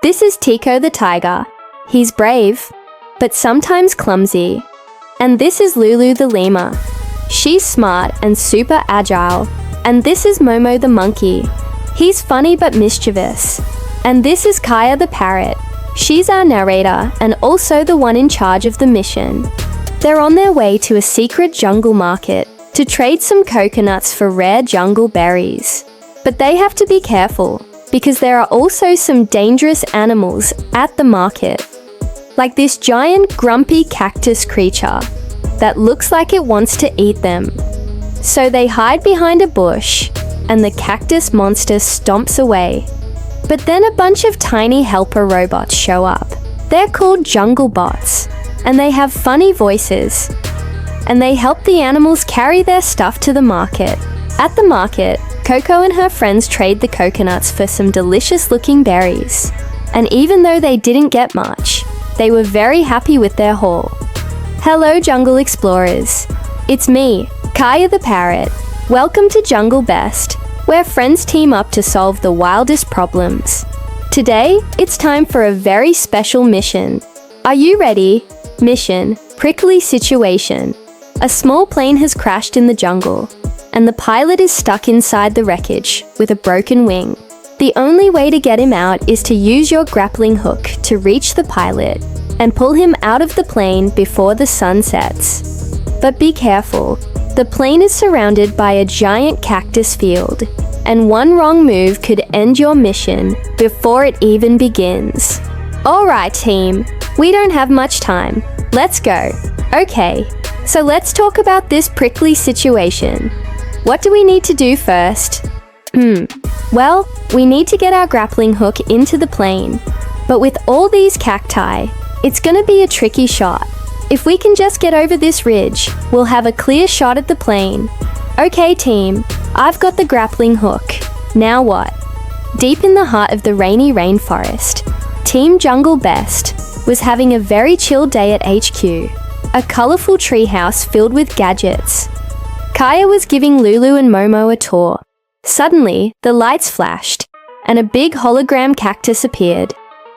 This is Tico the tiger. He's brave, but sometimes clumsy. And this is Lulu the lemur. She's smart and super agile. And this is Momo the monkey. He's funny but mischievous. And this is Kaya the parrot. She's our narrator and also the one in charge of the mission. They're on their way to a secret jungle market to trade some coconuts for rare jungle berries. But they have to be careful because there are also some dangerous animals at the market. Like this giant grumpy cactus creature that looks like it wants to eat them. So they hide behind a bush and the cactus monster stomps away. But then a bunch of tiny helper robots show up. They're called jungle bots and they have funny voices. And they help the animals carry their stuff to the market. At the market, Coco and her friends trade the coconuts for some delicious looking berries. And even though they didn't get much, they were very happy with their haul. Hello jungle explorers. It's me, Kaya the parrot. Welcome to Jungle Best, where friends team up to solve the wildest problems. Today, it's time for a very special mission. Are you ready? Mission, prickly situation. A small plane has crashed in the jungle, and the pilot is stuck inside the wreckage with a broken wing. The only way to get him out is to use your grappling hook to reach the pilot and pull him out of the plane before the sun sets. But be careful, the plane is surrounded by a giant cactus field, and one wrong move could end your mission before it even begins. Alright team, we don't have much time. Let's go. Okay, so let's talk about this prickly situation. What do we need to do first? Well, we need to get our grappling hook into the plane. But with all these cacti, it's gonna be a tricky shot. If we can just get over this ridge, we'll have a clear shot at the plane. Okay team, I've got the grappling hook. Now what? Deep in the heart of the Rainy Rainforest, Team Jungle Best was having a very chill day at HQ. A colourful treehouse filled with gadgets. Kaya was giving Lulu and Momo a tour. Suddenly, the lights flashed, and a big hologram cactus appeared.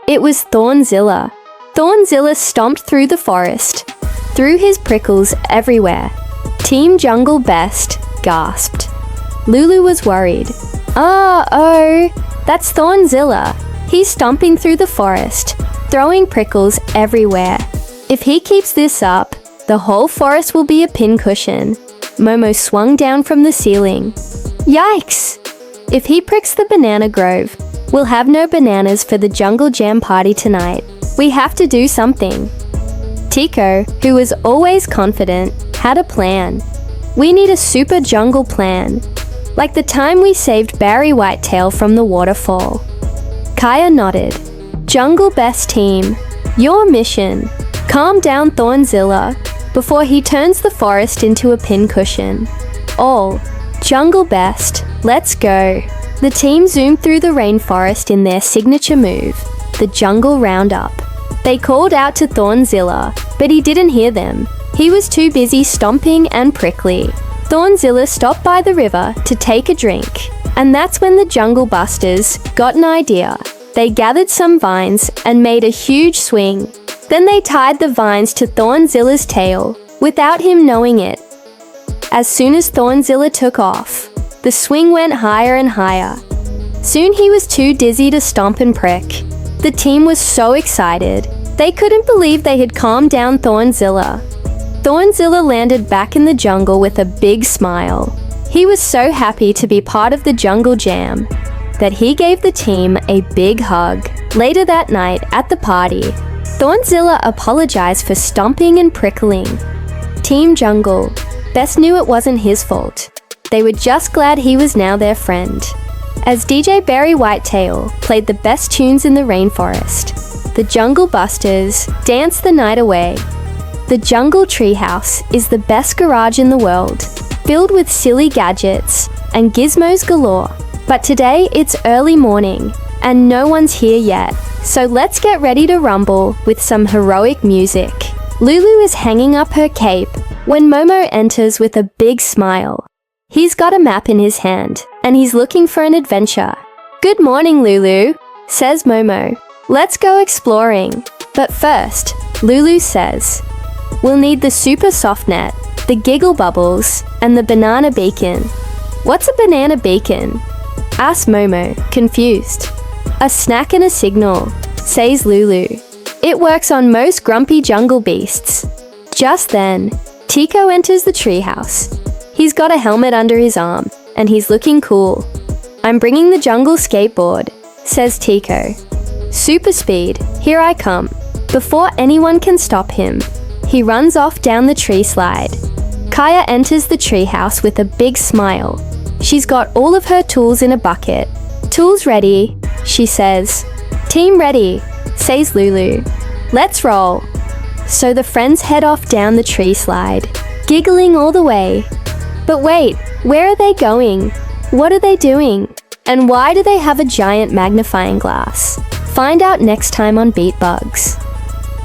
It was Thornzilla. Thornzilla stomped through the forest, threw his prickles everywhere. Team Jungle Best gasped. Lulu was worried. Oh, that's Thornzilla. He's stomping through the forest, throwing prickles everywhere. If he keeps this up, the whole forest will be a pincushion. Momo swung down from the ceiling. Yikes! If he pricks the banana grove, we'll have no bananas for the jungle jam party tonight. We have to do something. Tico, who was always confident, had a plan. We need a super jungle plan. Like the time we saved Barry Whitetail from the waterfall. Kaya nodded. Jungle Best team, your mission. Calm down Thornzilla before he turns the forest into a pincushion. All Jungle Best, let's go. The team zoomed through the rainforest in their signature move, the Jungle Roundup. They called out to Thornzilla, but he didn't hear them. He was too busy stomping and prickly. Thornzilla stopped by the river to take a drink, and that's when the Jungle Busters got an idea. They gathered some vines and made a huge swing. Then they tied the vines to Thornzilla's tail, without him knowing it. As soon as Thornzilla took off, the swing went higher and higher. Soon he was too dizzy to stomp and prick. The team was so excited. They couldn't believe they had calmed down Thornzilla. Thornzilla landed back in the jungle with a big smile. He was so happy to be part of the jungle jam that he gave the team a big hug. Later that night at the party, Thornzilla apologized for stomping and prickling. Team Jungle Best knew it wasn't his fault. They were just glad he was now their friend. As DJ Barry Whitetail played the best tunes in the rainforest, the Jungle Busters danced the night away. The Jungle Treehouse is the best garage in the world, filled with silly gadgets and gizmos galore. But today it's early morning, and no one's here yet. So let's get ready to rumble with some heroic music. Lulu is hanging up her cape when Momo enters with a big smile. He's got a map in his hand, and he's looking for an adventure. Good morning, Lulu, says Momo. Let's go exploring. But first, Lulu says, we'll need the super soft net, the giggle bubbles, and the banana beacon. What's a banana beacon? Asks Momo, confused. A snack and a signal, says Lulu. It works on most grumpy jungle beasts. Just then, Tico enters the treehouse. He's got a helmet under his arm, and he's looking cool. I'm bringing the jungle skateboard, says Tico. Super speed, here I come. Before anyone can stop him, he runs off down the tree slide. Kaya enters the treehouse with a big smile. She's got all of her tools in a bucket. Tools ready, she says. Team ready, says Lulu. Let's roll. So the friends head off down the tree slide, giggling all the way. But wait, where are they going? What are they doing? And why do they have a giant magnifying glass? Find out next time on Beat Bugs.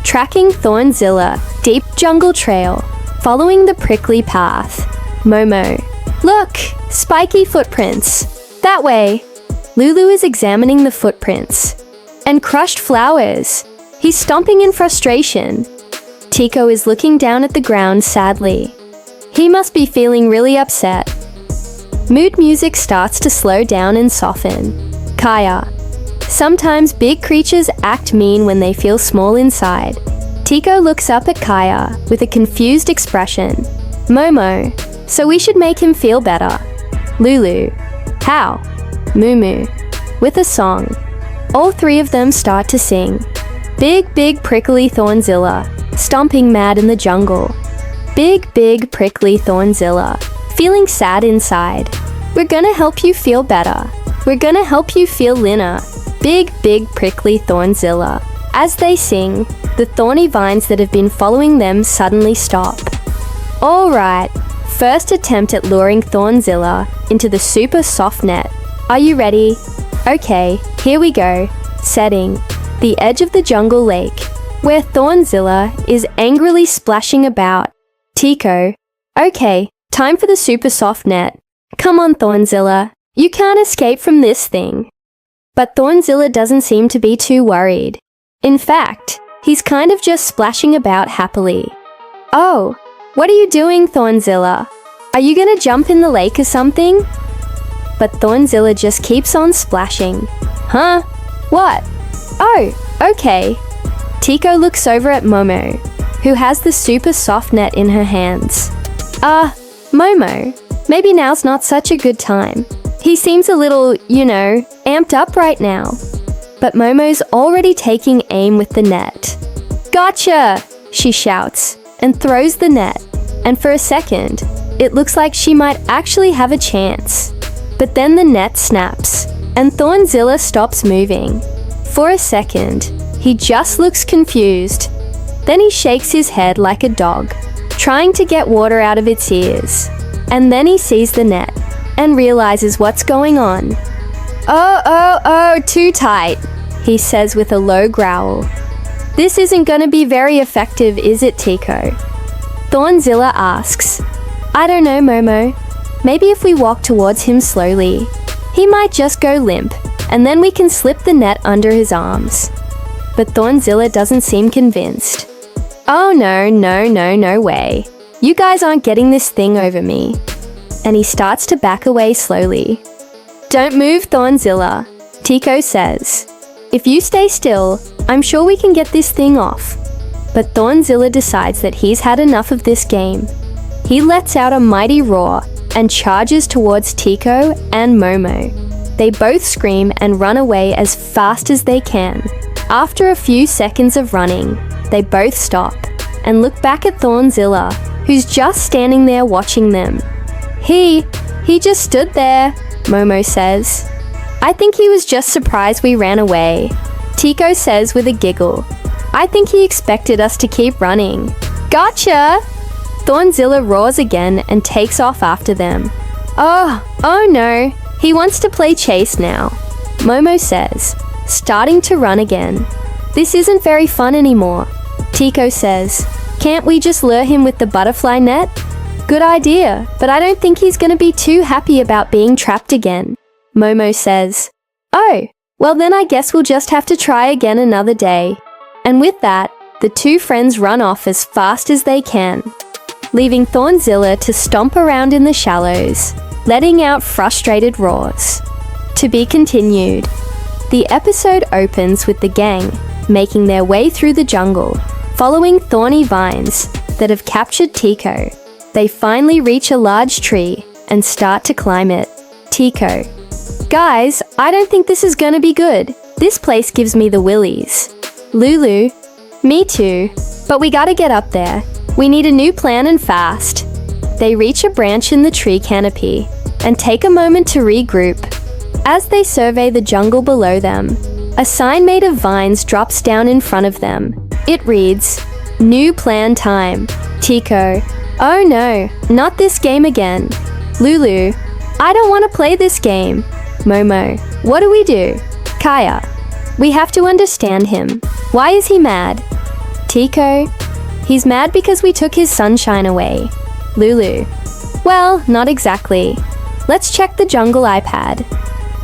Tracking Thornzilla, deep jungle trail, following the prickly path. Momo. Look, spiky footprints. That way. Lulu is examining the footprints. And crushed flowers. He's stomping in frustration. Tico is looking down at the ground sadly. He must be feeling really upset. Mood music starts to slow down and soften. Kaya. Sometimes big creatures act mean when they feel small inside. Tico looks up at Kaya with a confused expression. Momo. So we should make him feel better. Lulu. How? Mumu. With a song. All three of them start to sing. Big, big, prickly Thornzilla, stomping mad in the jungle. Big, big, prickly Thornzilla, feeling sad inside. We're gonna help you feel better. We're gonna help you feel thinner. Big, big, prickly Thornzilla. As they sing, the thorny vines that have been following them suddenly stop. Alright, first attempt at luring Thornzilla into the super soft net. Are you ready? Okay, here we go. Setting. The edge of the jungle lake, where Thornzilla is angrily splashing about. Tico. Okay, time for the super soft net. Come on, Thornzilla. You can't escape from this thing. But Thornzilla doesn't seem to be too worried. In fact, he's kind of just splashing about happily. Oh, what are you doing, Thornzilla? Are you gonna jump in the lake or something? But Thornzilla just keeps on splashing. Huh? What? Oh, okay. Tico looks over at Momo, who has the super soft net in her hands. Momo, maybe now's not such a good time. He seems a little, amped up right now. But Momo's already taking aim with the net. Gotcha! She shouts and throws the net. And for a second, it looks like she might actually have a chance. But then the net snaps, and Thornzilla stops moving. For a second, he just looks confused. Then he shakes his head like a dog, trying to get water out of its ears. And then he sees the net, and realizes what's going on. Oh, too tight, he says with a low growl. This isn't gonna be very effective, is it, Tico? Thornzilla asks. I don't know, Momo. Maybe if we walk towards him slowly, he might just go limp, and then we can slip the net under his arms. But Thornzilla doesn't seem convinced. Oh no way. You guys aren't getting this thing over me. And he starts to back away slowly. Don't move, Thornzilla, Tico says. If you stay still, I'm sure we can get this thing off. But Thornzilla decides that he's had enough of this game. He lets out a mighty roar and charges towards Tico and Momo. They both scream and run away as fast as they can. After a few seconds of running, they both stop and look back at Thornzilla, who's just standing there watching them. He just stood there, Momo says. I think he was just surprised we ran away, Tico says with a giggle. I think he expected us to keep running. Gotcha! Thornzilla roars again and takes off after them. Oh no, he wants to play chase now, Momo says, starting to run again. This isn't very fun anymore, Tico says. Can't we just lure him with the butterfly net? Good idea, but I don't think he's gonna be too happy about being trapped again, Momo says. Oh, Well then I guess we'll just have to try again another day. And with that, the two friends run off as fast as they can, leaving Thornzilla to stomp around in the shallows, letting out frustrated roars. To be continued. The episode opens with the gang making their way through the jungle, following thorny vines that have captured Tico. They finally reach a large tree and start to climb it. Tico: "Guys, I don't think this is gonna be good. This place gives me the willies." Lulu: "Me too, but we gotta get up there. We need a new plan and fast." They reach a branch in the tree canopy and take a moment to regroup. As they survey the jungle below them, a sign made of vines drops down in front of them. It reads, "New plan time." Tico: "Oh no, not this game again." Lulu: "I don't want to play this game." Momo: "What do we do?" Kaya: "We have to understand him. Why is he mad?" Tico: "He's mad because we took his sunshine away." Lulu: "Well, not exactly. Let's check the jungle iPad."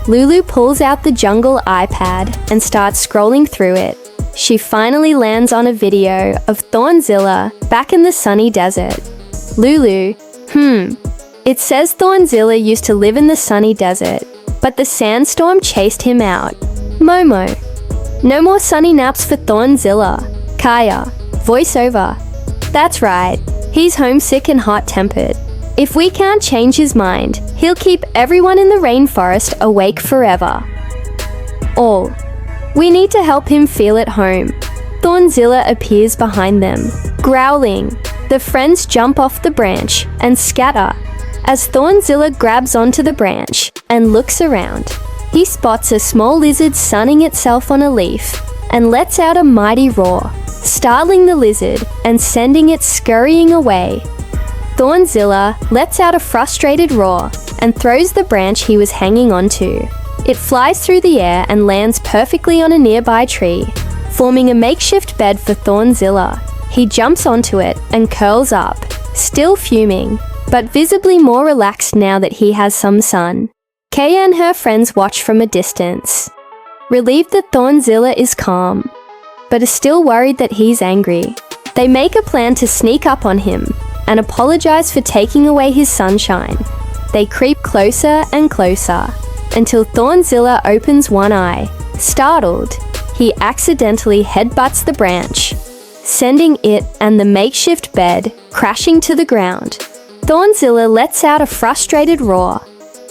Lulu pulls out the jungle iPad and starts scrolling through it. She finally lands on a video of Thornzilla back in the sunny desert. Lulu: It says Thornzilla used to live in the sunny desert, but the sandstorm chased him out." Momo: "No more sunny naps for Thornzilla." Kaya: Voiceover: "That's right. He's homesick and hot-tempered. If we can't change his mind, he'll keep everyone in the rainforest awake forever." All: "We need to help him feel at home." Thornzilla appears behind them, growling. The friends jump off the branch and scatter. As Thornzilla grabs onto the branch and looks around, he spots a small lizard sunning itself on a leaf and lets out a mighty roar, startling the lizard and sending it scurrying away. Thornzilla lets out a frustrated roar and throws the branch he was hanging onto. It flies through the air and lands perfectly on a nearby tree, forming a makeshift bed for Thornzilla. He jumps onto it and curls up, still fuming, but visibly more relaxed now that he has some sun. Kaya and her friends watch from a distance, relieved that Thornzilla is calm, but are still worried that he's angry. They make a plan to sneak up on him and apologize for taking away his sunshine. They creep closer and closer until Thornzilla opens one eye. Startled, he accidentally headbutts the branch, sending it and the makeshift bed crashing to the ground. Thornzilla lets out a frustrated roar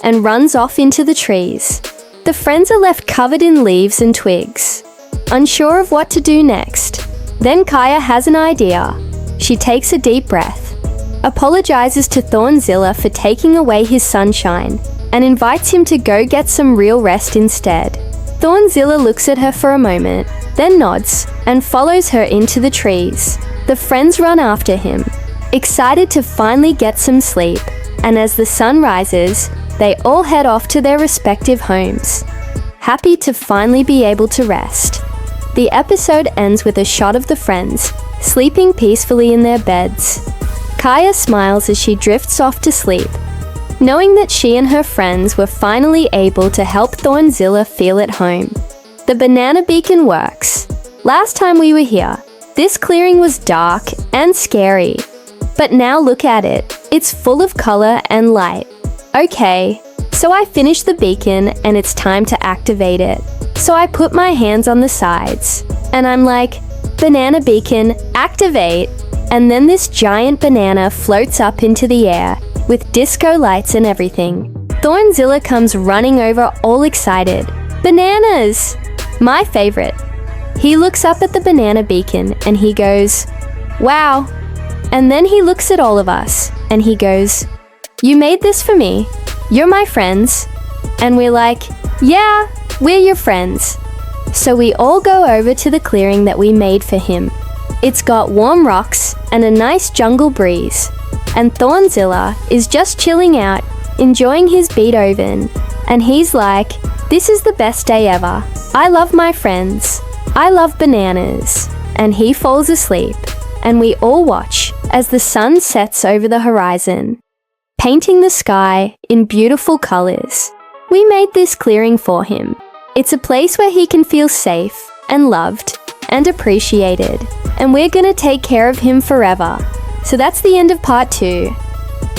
and runs off into the trees. The friends are left covered in leaves and twigs, unsure of what to do next. Then Kaya has an idea. She takes a deep breath, apologizes to Thornzilla for taking away his sunshine, and invites him to go get some real rest instead. Thornzilla looks at her for a moment, then nods and follows her into the trees. The friends run after him, excited to finally get some sleep, and as the sun rises, they all head off to their respective homes, happy to finally be able to rest. The episode ends with a shot of the friends sleeping peacefully in their beds. Kaya smiles as she drifts off to sleep, knowing that she and her friends were finally able to help Thornzilla feel at home. The banana beacon works. Last time we were here, this clearing was dark and scary, but now look at it. It's full of color and light. Okay, so I finished the beacon and it's time to activate it. So I put my hands on the sides and I'm like, "Banana beacon, activate!" And then this giant banana floats up into the air with disco lights and everything. Thornzilla comes running over all excited. "Bananas! My favorite." He looks up at the banana beacon and he goes, "Wow." And then he looks at all of us and he goes, "You made this for me? You're my friends?" And we're like, "Yeah, we're your friends." So we all go over to the clearing that we made for him. It's got warm rocks and a nice jungle breeze. And Thornzilla is just chilling out, enjoying his Beethoven. And he's like, "This is the best day ever. I love my friends. I love bananas." And he falls asleep. And we all watch as the sun sets over the horizon, painting the sky in beautiful colors. We made this clearing for him, It's a place where he can feel safe and loved and appreciated, and we're gonna take care of him forever. So that's the end of part 2.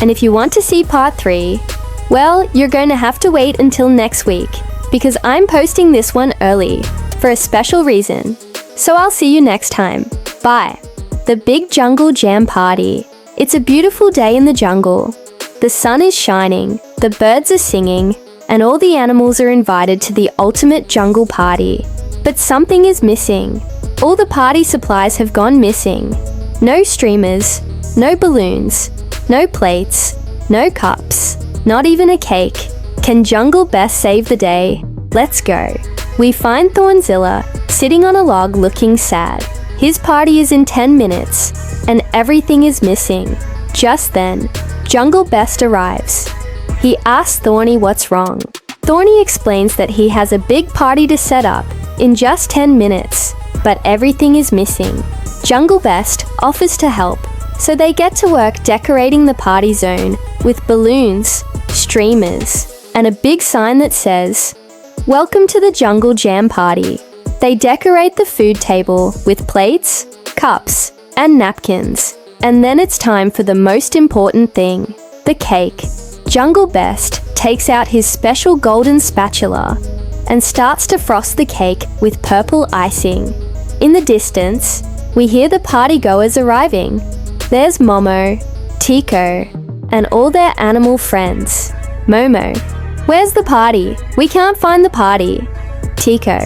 And if you want to see part 3, well, you're going to have to wait until next week, because I'm posting this one early for a special reason. So I'll see you next time. Bye. The Big Jungle Jam Party. It's a beautiful day in the jungle. The sun is shining, the birds are singing, and all the animals are invited to the ultimate jungle party. But something is missing. All the party supplies have gone missing. No streamers, no balloons, no plates, no cups, not even a cake. Can Jungle Best save the day? Let's go. We find Thornzilla sitting on a log looking sad. His party is in 10 minutes, and everything is missing. Just then, Jungle Best arrives. He asks Thorny what's wrong. Thorny explains that he has a big party to set up in just 10 minutes, but everything is missing. Jungle Best offers to help, so they get to work decorating the party zone with balloons, streamers, and a big sign that says, "Welcome to the Jungle Jam Party." They decorate the food table with plates, cups, and napkins. And then it's time for the most important thing, the cake. Jungle Best takes out his special golden spatula and starts to frost the cake with purple icing. In the distance, we hear the partygoers arriving. There's Momo, Tico, and all their animal friends. Momo, where's the party? We can't find the party. Tico,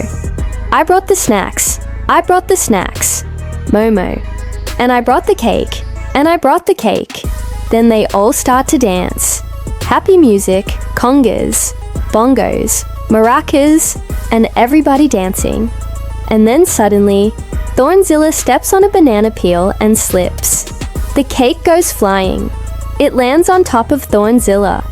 I brought the snacks. I brought the snacks. Momo, and I brought the cake. And I brought the cake. Then they all start to dance. Happy music, congas, bongos, maracas, and everybody dancing. And then suddenly, Thornzilla steps on a banana peel and slips. The cake goes flying. It lands on top of Thornzilla.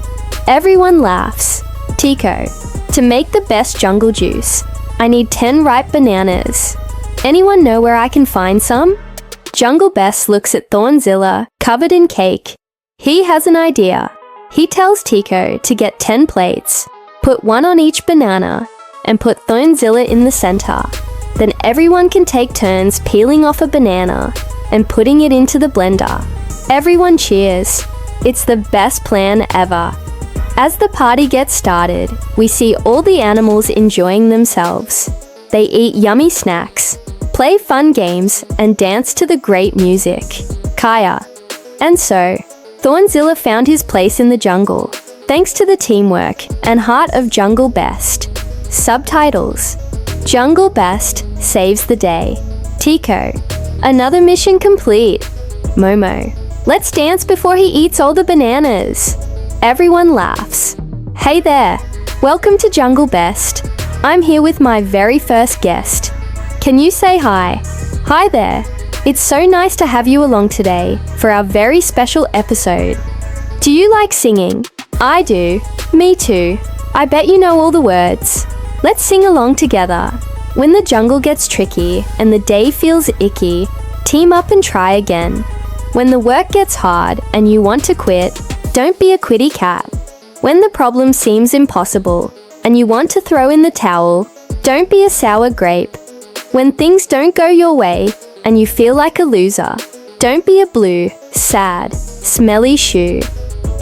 Everyone laughs. Tico, to make the best jungle juice, I need 10 ripe bananas. Anyone know where I can find some? Jungle Best looks at Thornzilla, covered in cake. He has an idea. He tells Tico to get 10 plates, put one on each banana, and put Thornzilla in the center. Then everyone can take turns peeling off a banana and putting it into the blender. Everyone cheers. It's the best plan ever. As the party gets started, we see all the animals enjoying themselves. They eat yummy snacks, play fun games, and dance to the great music. Kaya. And so, Thornzilla found his place in the jungle, thanks to the teamwork and heart of Jungle Best. Subtitles. Jungle Best saves the day. Tico. Another mission complete. Momo. Let's dance before he eats all the bananas. Everyone laughs. Hey there. Welcome to Jungle Best. I'm here with my very first guest. Can you say hi? Hi there. It's so nice to have you along today for our very special episode. Do you like singing? I do. Me too. I bet you know all the words. Let's sing along together. When the jungle gets tricky and the day feels icky, team up and try again. When the work gets hard and you want to quit, don't be a quitty cat. When the problem seems impossible and you want to throw in the towel, don't be a sour grape. When things don't go your way and you feel like a loser, don't be a blue, sad, smelly shoe.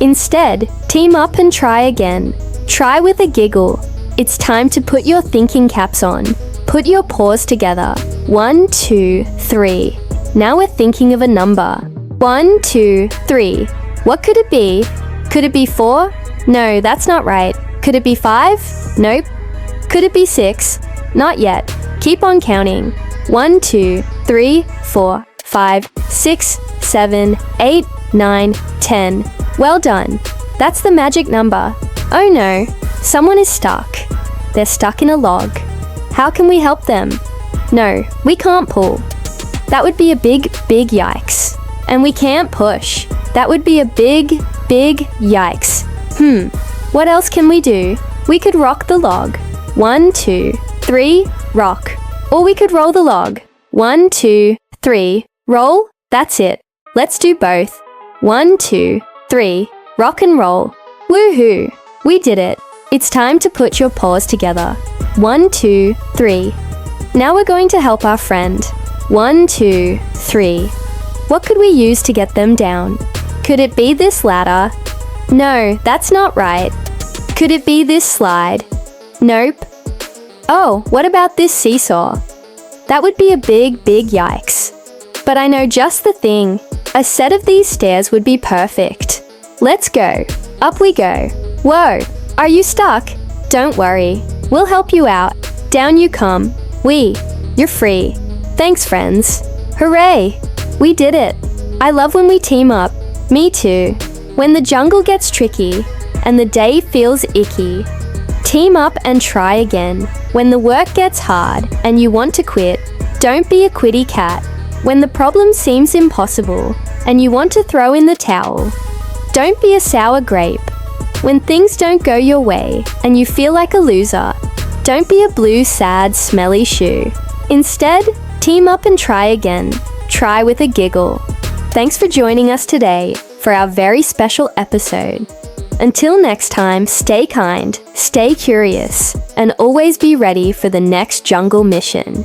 Instead, team up and try again. Try with a giggle. It's time to put your thinking caps on. Put your paws together. 1, 2, 3. Now we're thinking of a number. 1, 2, 3. What could it be? Could it be 4? No, that's not right. Could it be 5? Nope. Could it be 6? Not yet. Keep on counting. 1, 2, 3, 4, 5, 6, 7, 8, 9, 10. Well done. That's the magic number. Oh no, someone is stuck. They're stuck in a log. How can we help them? No, we can't pull. That would be a big yikes. And we can't push. That would be a big yikes. What else can we do? We could rock the log. 1, 2, 3, rock. Or we could roll the log. 1, 2, 3, roll. That's it. Let's do both. 1, 2, 3, rock and roll. Woohoo! We did it. It's time to put your paws together. 1, 2, 3. Now we're going to help our friend. 1, 2, 3. What could we use to get them down? Could it be this ladder? No, that's not right. Could it be this slide? Nope. Oh, what about this seesaw? That would be a big yikes. But I know just the thing. A set of these stairs would be perfect. Let's go. Up we go. Whoa, are you stuck? Don't worry. We'll help you out. Down you come. You're free. Thanks, friends. Hooray! We did it. I love when we team up. Me too. When the jungle gets tricky and the day feels icky, team up and try again. When the work gets hard and you want to quit, don't be a quitty cat. When the problem seems impossible and you want to throw in the towel, don't be a sour grape. When things don't go your way and you feel like a loser, don't be a blue, sad, smelly shoe. Instead, team up and try again. Try with a giggle. Thanks for joining us today for our very special episode. Until next time, stay kind, stay curious, and always be ready for the next jungle mission.